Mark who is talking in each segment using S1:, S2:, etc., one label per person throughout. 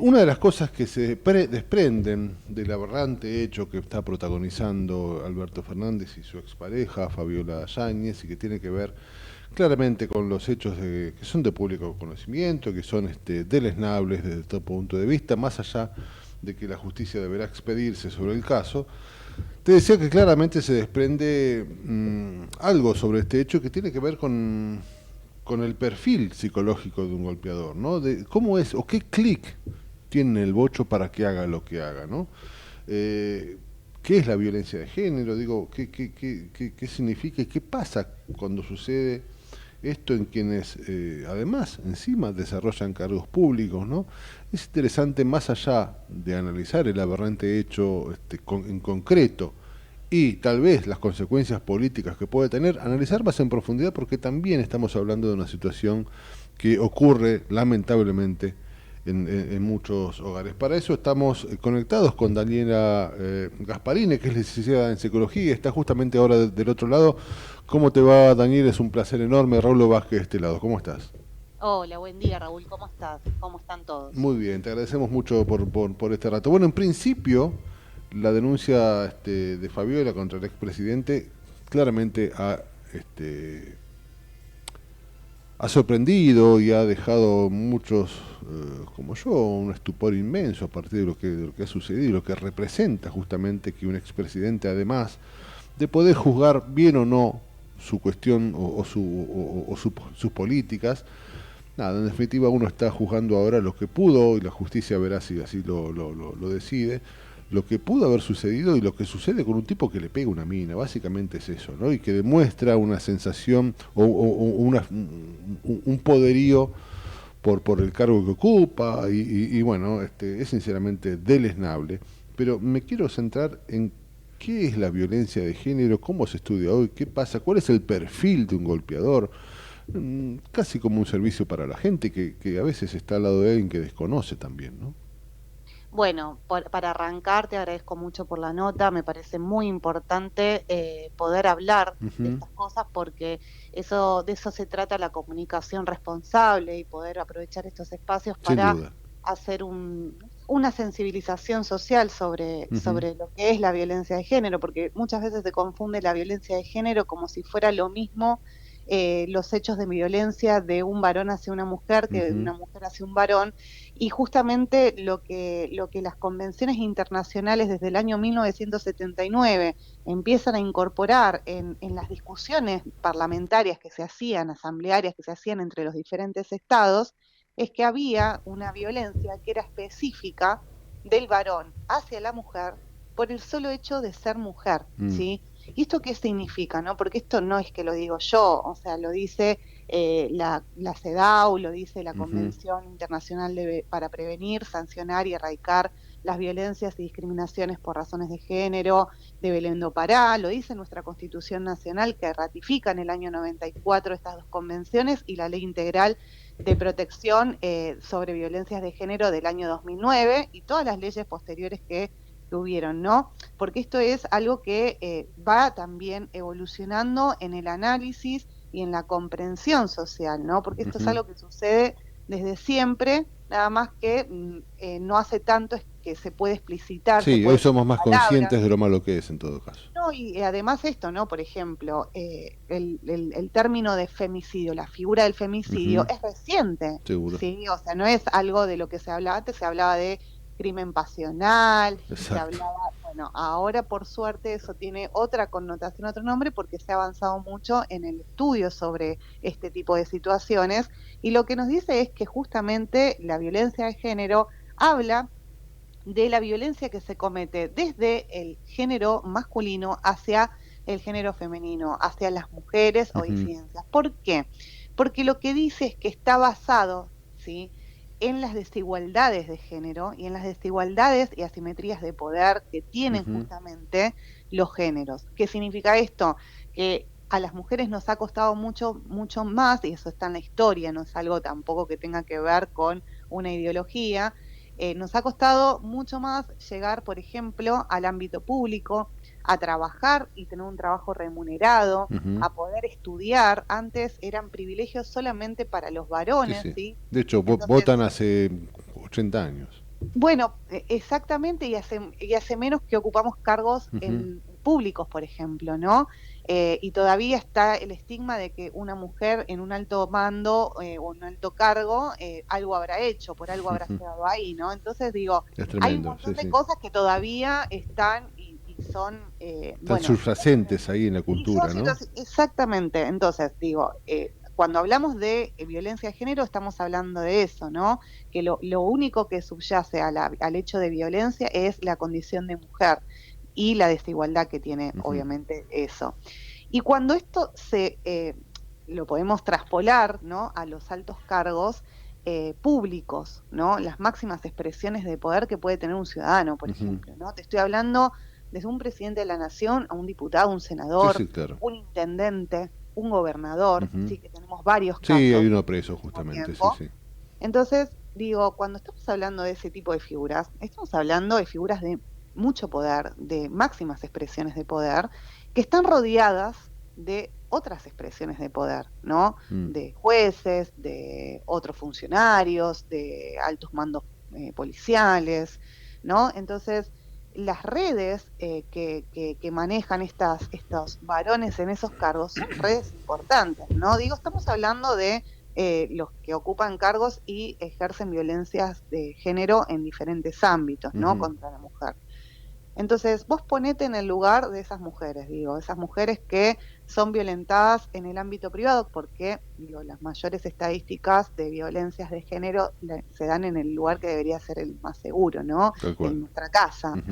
S1: Una de las cosas que se desprenden del aberrante hecho que está protagonizando Alberto Fernández y su expareja, Fabiola Yáñez, y que tiene que ver claramente con los hechos que son de público conocimiento, que son deleznables desde todo punto de vista, más allá de que la justicia deberá expedirse sobre el caso. Te decía que claramente se desprende algo sobre este hecho que tiene que ver con el perfil psicológico de un golpeador, ¿no? De cómo es o qué clic tiene el bocho para que haga lo que haga, ¿no? Eh, ¿Qué es la violencia de género? Digo, ¿qué significa y qué pasa cuando sucede esto en quienes, además, encima desarrollan cargos públicos, ¿no? Es interesante, más allá de analizar el aberrante hecho en concreto y tal vez las consecuencias políticas que puede tener, analizar más en profundidad porque también estamos hablando de una situación que ocurre lamentablemente en muchos hogares. Para eso estamos conectados con Daniela Gasparini, que es licenciada en psicología, está justamente ahora del otro lado. ¿Cómo te va, Daniel? Es un placer enorme. Raúl Vázquez de este lado. ¿Cómo estás?
S2: Hola, buen día Raúl, ¿cómo estás? ¿Cómo están todos?
S1: Muy bien, te agradecemos mucho por este rato. Bueno, en principio, la denuncia de Fabiola contra el expresidente claramente ha sorprendido y ha dejado muchos, como yo, un estupor inmenso a partir de lo que ha sucedido y lo que representa justamente que un expresidente, además de poder juzgar bien o no su cuestión o sus políticas, nada, en definitiva uno está juzgando ahora lo que pudo y la justicia verá si así lo decide, lo que pudo haber sucedido y lo que sucede con un tipo que le pega una mina, básicamente es eso, ¿no? Y que demuestra una sensación un poderío por el cargo que ocupa y bueno, es sinceramente deleznable, pero me quiero centrar en qué es la violencia de género, cómo se estudia hoy, qué pasa, cuál es el perfil de un golpeador, casi como un servicio para la gente que a veces está al lado de alguien que desconoce también, ¿no?
S2: Bueno, para arrancar te agradezco mucho por la nota, me parece muy importante poder hablar de
S1: Ujú.
S2: estas cosas porque de eso se trata la comunicación responsable y poder aprovechar estos espacios
S1: Sin
S2: para
S1: duda.
S2: hacer una sensibilización social
S1: Ujú.
S2: sobre lo que es la violencia de género, porque muchas veces se confunde la violencia de género como si fuera lo mismo los hechos de violencia de un varón hacia una mujer que de
S1: Ujú.
S2: una mujer hacia un varón. Y justamente lo que las convenciones internacionales desde el año 1979 empiezan a incorporar en las discusiones parlamentarias que se hacían, asamblearias que se hacían entre los diferentes estados, es que había una violencia que era específica del varón hacia la mujer por el solo hecho de ser mujer,
S1: Mm.
S2: ¿sí? ¿Y esto qué significa, no? Porque esto no es que lo digo yo, o sea, lo dice la CEDAW, lo dice la
S1: Ujú.
S2: Convención Internacional para Prevenir, Sancionar y Erradicar las Violencias y Discriminaciones por Razones de Género, de Belén do Pará, lo dice nuestra Constitución Nacional que ratifica en el año 94 estas dos convenciones y la Ley Integral de Protección sobre Violencias de Género del año 2009 y todas las leyes posteriores que tuvieron, ¿no? Porque esto es algo que va también evolucionando en el análisis y en la comprensión social, ¿no? Porque esto es
S1: Ujú.
S2: algo que sucede desde siempre, nada más que no hace tanto es que se puede explicitar, se
S1: Sí, hoy
S2: puede poner
S1: somos más
S2: palabras.
S1: conscientes de lo malo que es en todo caso.
S2: No, y además esto, ¿no? Por ejemplo, el término de femicidio, la figura del femicidio
S1: Ujú.
S2: es reciente,
S1: Seguro.
S2: ¿sí? O sea, no es algo de lo que se hablaba antes, se hablaba de crimen pasional, se
S1: Exacto.
S2: hablaba, bueno, ahora por suerte eso tiene otra connotación, otro nombre, porque se ha avanzado mucho en el estudio sobre este tipo de situaciones, y lo que nos dice es que justamente la violencia de género habla de la violencia que se comete desde el género masculino hacia el género femenino, hacia las mujeres o
S1: Ujú.
S2: disidencias. ¿Por qué? Porque lo que dice es que está basado, ¿sí?, en las desigualdades de género y en las desigualdades y asimetrías de poder que tienen
S1: Ujú.
S2: justamente los géneros. ¿Qué significa esto? Que a las mujeres nos ha costado mucho, mucho más, y eso está en la historia, no es algo tampoco que tenga que ver con una ideología, nos ha costado mucho más llegar, por ejemplo, al ámbito público, a trabajar y tener un trabajo remunerado,
S1: Ujú.
S2: a poder estudiar. Antes eran privilegios solamente para los
S1: Sí,
S2: varones,
S1: sí.
S2: ¿sí?
S1: De hecho,
S2: Entonces,
S1: votan hace 80 años.
S2: Bueno, exactamente, y hace menos que ocupamos cargos
S1: Ujú,
S2: en públicos, por ejemplo, ¿no? Y todavía está el estigma de que una mujer en un alto mando o un alto cargo algo habrá hecho, por algo habrá
S1: ujú.
S2: llegado ahí, ¿no? Entonces digo,
S1: Es
S2: hay un
S1: tremendo, sí,
S2: montón de
S1: sí.
S2: cosas que todavía están y son,
S1: Están
S2: bueno,
S1: subyacentes ahí en la
S2: y son
S1: cultura, ¿no?
S2: situaciones, exactamente. Entonces, digo, cuando hablamos de violencia de género, estamos hablando de eso, ¿no? Que lo único que subyace al hecho de violencia es la condición de mujer y la desigualdad que tiene,
S1: Ujú,
S2: obviamente, eso. Y cuando esto lo podemos traspolar, ¿no? A los altos cargos públicos, ¿no? Las máximas expresiones de poder que puede tener un ciudadano, por
S1: ujú.
S2: ejemplo, ¿no? Te estoy hablando desde un presidente de la nación a un diputado, un
S1: Sí,
S2: senador,
S1: sí, claro.
S2: un intendente, un gobernador,
S1: Ujú.
S2: sí, que tenemos varios
S1: Sí, hay
S2: casos
S1: uno
S2: al
S1: preso
S2: mismo
S1: justamente, sí,
S2: tiempo.
S1: sí.
S2: Entonces, digo, cuando estamos hablando de ese tipo de figuras, estamos hablando de figuras de mucho poder, de máximas expresiones de poder, que están rodeadas de otras expresiones de poder, ¿no?
S1: Mm,
S2: De jueces, de otros funcionarios, de altos mandos policiales, ¿no? Entonces, las redes que manejan estos varones en esos cargos son redes importantes, ¿no? Digo, estamos hablando de los que ocupan cargos y ejercen violencias de género en diferentes ámbitos, ¿no?
S1: ujú,
S2: Contra la mujer. Entonces, vos ponete en el lugar de esas mujeres, digo, esas mujeres que son violentadas en el ámbito privado, porque, digo, las mayores estadísticas de violencias de género se dan en el lugar que debería ser el más seguro, ¿no?
S1: tal cual.
S2: En nuestra casa
S1: Ujú,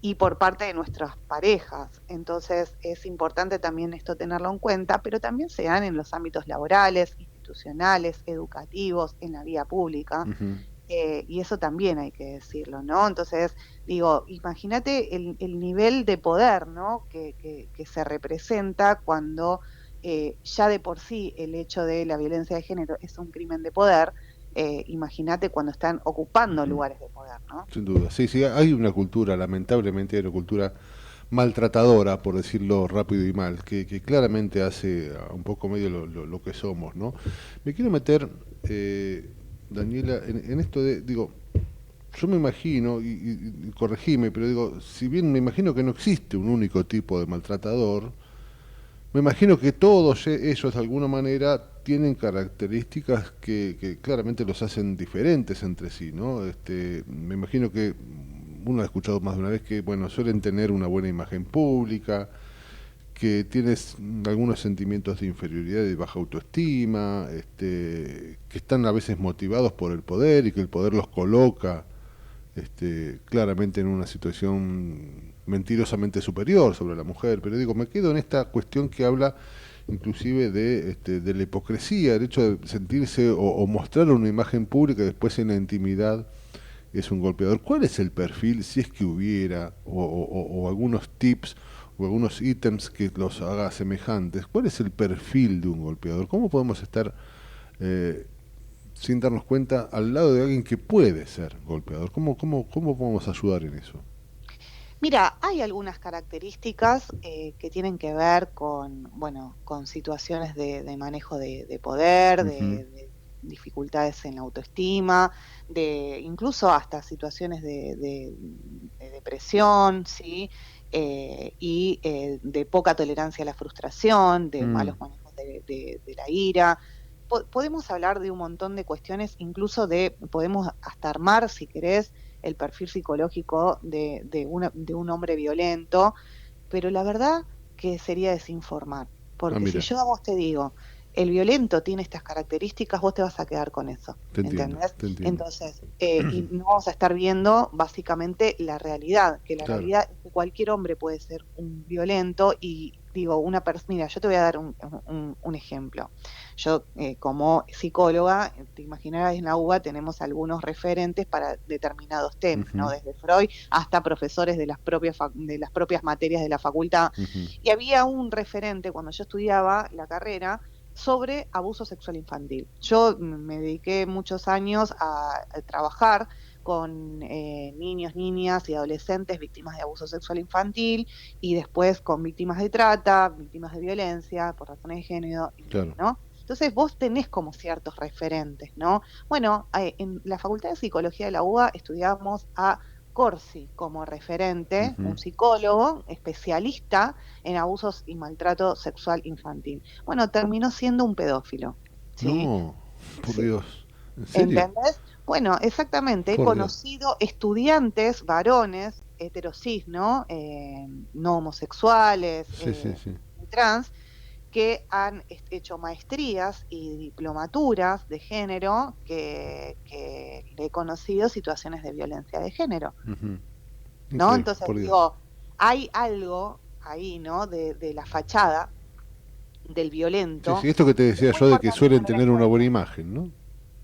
S2: y por parte de nuestras parejas. Entonces es importante también esto tenerlo en cuenta, pero también se dan en los ámbitos laborales, institucionales, educativos, en la vía pública,
S1: ujú.
S2: y eso también hay que decirlo, ¿no? Entonces, digo, imagínate el nivel de poder, ¿no? Que se representa cuando ya de por sí el hecho de la violencia de género es un crimen de poder, imagínate cuando están ocupando
S1: Ujú.
S2: lugares de poder, ¿no?
S1: Sin duda. Sí, sí, hay una cultura, lamentablemente hay una cultura maltratadora, por decirlo rápido y mal, que claramente hace un poco medio lo que somos, ¿no? Me quiero meter, Daniela, en esto de, digo, yo me imagino, y corregime, pero digo, si bien me imagino que no existe un único tipo de maltratador, me imagino que todos ellos de alguna manera tienen características que claramente los hacen diferentes entre sí, ¿no? Me imagino que uno ha escuchado más de una vez que, bueno, suelen tener una buena imagen pública, que tienes algunos sentimientos de inferioridad y de baja autoestima, que están a veces motivados por el poder y que el poder los coloca claramente en una situación mentirosamente superior sobre la mujer, pero digo, me quedo en esta cuestión que habla inclusive de la hipocresía, el hecho de sentirse o mostrar una imagen pública y después en la intimidad es un golpeador. ¿Cuál es el perfil, si es que hubiera, o algunos tips o algunos ítems que los haga semejantes? ¿Cuál es el perfil de un golpeador? ¿Cómo podemos estar eh, sin darnos cuenta al lado de alguien que puede ser golpeador? ¿Cómo podemos ayudar en eso?
S2: Mira, hay algunas características que tienen que ver con, bueno, con situaciones de manejo de poder,
S1: Ujú,
S2: de dificultades en la autoestima, de incluso hasta situaciones de depresión, ¿sí? Y de poca tolerancia a la frustración, de
S1: mm,
S2: malos manejos de la ira. Podemos hablar de un montón de cuestiones, incluso podemos hasta armar, si querés, el perfil psicológico de un hombre violento, pero la verdad que sería desinformar,
S1: ah,
S2: porque si
S1: mira,
S2: yo a vos te digo, el violento tiene estas características, vos te vas a quedar con eso,
S1: te entiendo,
S2: ¿entendés?
S1: te entiendo.
S2: Entonces, y no vamos a estar viendo básicamente la realidad, que la
S1: Claro.
S2: realidad es que cualquier hombre puede ser un violento y digo, mira, yo te voy a dar un ejemplo. Yo, como psicóloga, te imaginarás, en la UBA tenemos algunos referentes para determinados temas, ¿no?
S1: Ujú,
S2: Desde Freud hasta profesores de las propias materias de la facultad.
S1: ujú,
S2: Y había un referente cuando yo estudiaba la carrera sobre abuso sexual infantil. Yo me dediqué muchos años a trabajar con niños, niñas y adolescentes víctimas de abuso sexual infantil y después con víctimas de trata, víctimas de violencia por razones de género,
S1: claro.
S2: ¿no? Entonces vos tenés como ciertos referentes, ¿no? Bueno, en la Facultad de Psicología de la UBA estudiábamos a Corsi como referente, un
S1: Ujú.
S2: psicólogo especialista en abusos y maltrato sexual infantil. Bueno, terminó siendo un pedófilo, ¿sí?
S1: No, por
S2: Sí.
S1: Dios. ¿En serio?
S2: ¿Entendés? Bueno, exactamente, he
S1: Por Dios.
S2: conocido estudiantes, varones, heterosis, ¿no? No homosexuales,
S1: Sí, sí, sí.
S2: trans, que han hecho maestrías y diplomaturas de género que he conocido situaciones de violencia de género,
S1: Ujú.
S2: ¿no?
S1: Increíble,
S2: Entonces
S1: por Dios.
S2: digo, hay algo ahí, ¿no? De la fachada del
S1: Sí, sí,
S2: violento,
S1: esto que te
S2: que es
S1: decía
S2: muy
S1: yo de que
S2: importante
S1: suelen
S2: tener en
S1: tener una buena
S2: cuenta.
S1: imagen, ¿no?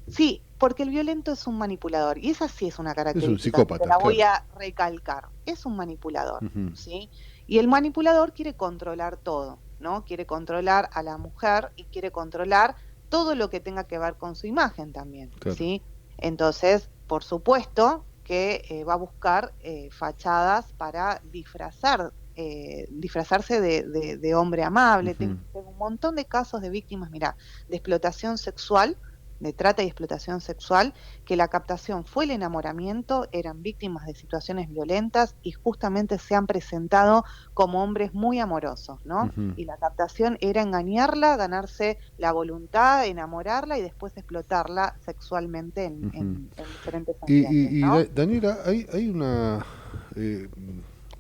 S2: Sí, porque el violento es un manipulador, y esa sí es una
S1: Es un
S2: característica que te
S1: psicópata,
S2: la voy
S1: claro.
S2: a recalcar. Es un manipulador,
S1: Ujú.
S2: ¿sí? Y el manipulador quiere controlar todo, ¿no? Quiere controlar a la mujer y quiere controlar todo lo que tenga que ver con su imagen también,
S1: Claro.
S2: ¿sí? Entonces, por supuesto que va a buscar fachadas para disfrazarse de hombre amable.
S1: Ujú.
S2: Tengo un montón de casos de víctimas, mira, de explotación sexual, de trata y explotación sexual, que la captación fue el enamoramiento, eran víctimas de situaciones violentas y justamente se han presentado como hombres muy amorosos, ¿no?
S1: Ujú.
S2: Y la captación era engañarla, ganarse la voluntad, enamorarla y después explotarla sexualmente
S1: Ujú.
S2: en diferentes
S1: Y,
S2: ambientes, ¿no?
S1: Daniela, hay una eh,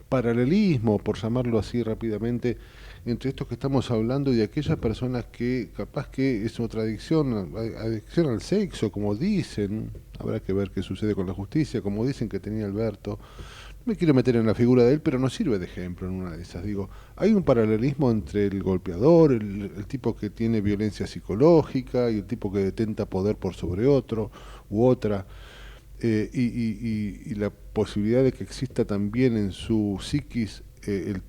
S1: paralelismo, por llamarlo así rápidamente, entre estos que estamos hablando y aquellas personas que capaz que es otra adicción, adicción al sexo, como dicen, habrá que ver qué sucede con la justicia, como dicen que tenía Alberto. No me quiero meter en la figura de él, pero nos sirve de ejemplo en una de esas. Digo, hay un paralelismo entre el golpeador, el tipo que tiene violencia psicológica y el tipo que detenta poder por sobre otro u otra y la posibilidad de que exista también en su psiquis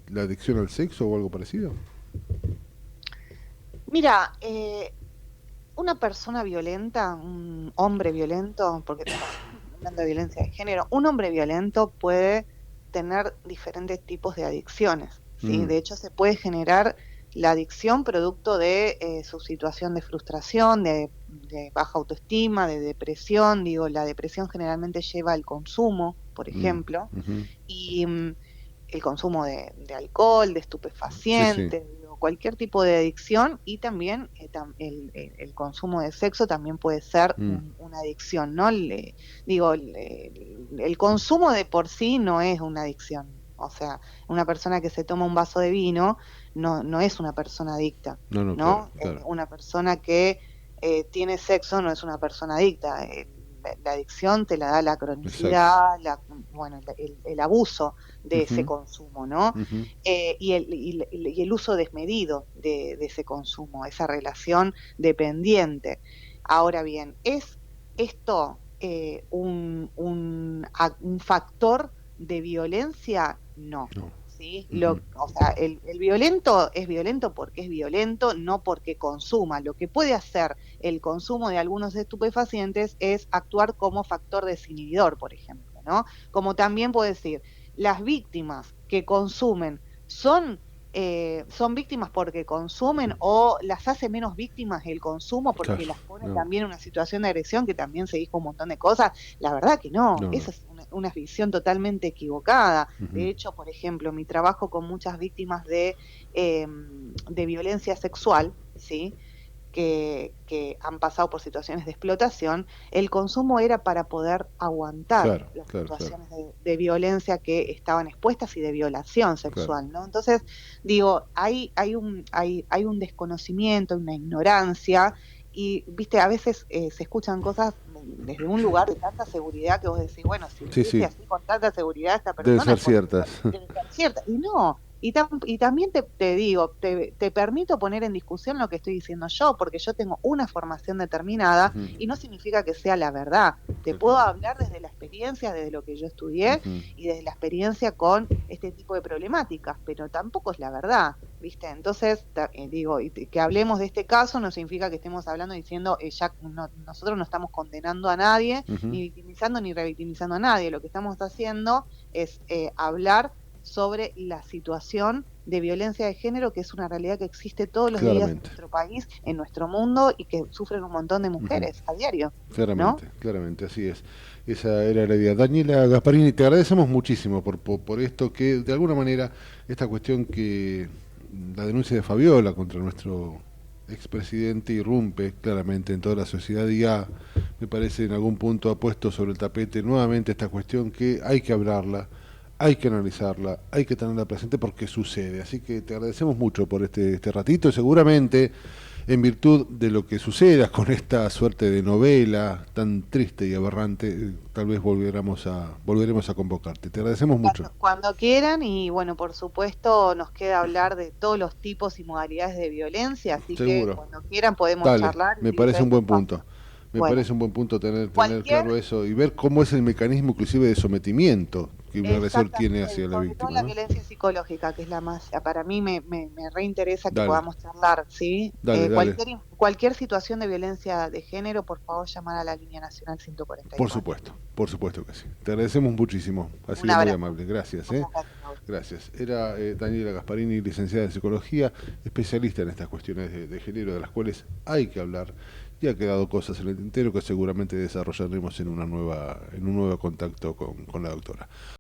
S1: la adicción al sexo o algo parecido.
S2: Mira, una persona violenta, un hombre violento, porque estamos hablando de violencia de género, un hombre violento puede tener diferentes tipos de adicciones, ¿sí?
S1: Mm,
S2: De hecho, se puede generar la adicción producto de su situación de frustración, de baja autoestima, de depresión. Digo, la depresión generalmente lleva al consumo, por
S1: mm,
S2: ejemplo,
S1: ujú.
S2: y el consumo de alcohol, de
S1: Sí, sí.
S2: estupefacientes, digo, cualquier tipo de adicción y también el consumo de sexo también puede ser
S1: Mm,
S2: una adicción, ¿no? Digo, el consumo de por sí no es una adicción. O sea, una persona que se toma un vaso de vino no es una persona adicta,
S1: no, no, claro,
S2: ¿no?
S1: claro.
S2: Una persona que tiene sexo no es una persona adicta. La adicción te la da la
S1: Exacto.
S2: cronicidad, bueno, el abuso de ese
S1: Ujú,
S2: consumo, ¿no?
S1: ujú.
S2: Y el uso desmedido de ese consumo, esa relación dependiente. Ahora bien, ¿es esto un factor de violencia? No.
S1: No.
S2: ¿Sí?
S1: Ujú.
S2: O sea, el violento es violento porque es violento, no porque consuma. Lo que puede hacer el consumo de algunos estupefacientes es actuar como factor desinhibidor, por ejemplo, ¿no? Como también puede decir, las víctimas que consumen son víctimas porque consumen o las hace menos víctimas el consumo porque
S1: Claro.
S2: las pone
S1: No,
S2: también en una situación de agresión que también se dijo un montón de cosas. La verdad que no,
S1: no, no.
S2: esa es una visión totalmente equivocada.
S1: Ujú.
S2: De hecho, por ejemplo, mi trabajo con muchas víctimas de violencia sexual, ¿sí? Que han pasado por situaciones de explotación, el consumo era para poder aguantar
S1: Claro,
S2: las
S1: claro, claro,
S2: situaciones de violencia que estaban expuestas y de violación
S1: claro.
S2: sexual, ¿no? Entonces, digo, hay un desconocimiento, una ignorancia, y, viste, a veces se escuchan cosas desde un lugar de tanta seguridad que vos decís, bueno, si lo
S1: Sí,
S2: dice
S1: sí.
S2: así con tanta seguridad esta
S1: Deben
S2: persona
S1: ser
S2: es porque
S1: ciertas.
S2: debe ser cierta. Y no, y también te digo, te permito poner en discusión lo que estoy diciendo yo, porque yo tengo una formación determinada
S1: Ujú.
S2: y no significa que sea la verdad. Te
S1: Claro.
S2: puedo hablar desde la experiencia, desde lo que yo estudié
S1: Ujú.
S2: y desde la experiencia con este tipo de problemáticas, pero tampoco es la verdad, ¿viste? Entonces, digo, que hablemos de este caso no significa que estemos hablando diciendo, nosotros no estamos condenando a nadie,
S1: Ujú.
S2: ni victimizando ni revictimizando a nadie. Lo que estamos haciendo es hablar sobre la situación de violencia de género, que es una realidad que existe todos los días en
S1: Claramente.
S2: nuestro país, en nuestro mundo, y que sufren un montón de
S1: Ujú.
S2: mujeres a diario, ¿no?
S1: Claramente, claramente, así es. Esa era la idea. Daniela Gasparini, te agradecemos muchísimo por esto, que de alguna manera esta cuestión que la denuncia de Fabiola contra nuestro expresidente irrumpe claramente en toda la sociedad y ya, me parece, en algún punto ha puesto sobre el tapete nuevamente esta cuestión que hay que hablarla, hay que analizarla, hay que tenerla presente porque sucede. Así que te agradecemos mucho por este ratito y seguramente en virtud de lo que suceda con esta suerte de novela tan triste y aberrante, tal vez volveremos a convocarte. Te agradecemos mucho.
S2: Cuando quieran, y bueno, por supuesto nos queda hablar de todos los tipos y modalidades de violencia, así que
S1: Seguro.
S2: cuando quieran podemos
S1: Dale,
S2: charlar
S1: me
S2: en
S1: parece un
S2: diferentes
S1: buen punto.
S2: espacios.
S1: Me
S2: Bueno,
S1: parece un buen punto tener
S2: cualquier,
S1: claro eso y ver cómo es el mecanismo inclusive de sometimiento que un agresor tiene hacia la
S2: sobre todo
S1: víctima,
S2: la
S1: ¿no?
S2: violencia psicológica, que es la más, para mí me reinteresa que
S1: Dale,
S2: podamos charlar, ¿sí?
S1: dale, dale.
S2: Cualquier situación de violencia de género, por favor, llamar a la línea nacional 144.
S1: Por supuesto que sí. Te agradecemos muchísimo. Ha
S2: Un
S1: sido muy
S2: abrazo.
S1: amable. Gracias, ¿eh?
S2: Muchas gracias a usted.
S1: Gracias. Era Daniela Gasparini, licenciada en psicología, especialista en estas cuestiones de género, de las cuales hay que hablar. Y ha quedado cosas en el tintero que seguramente desarrollaremos en un nuevo contacto con la doctora.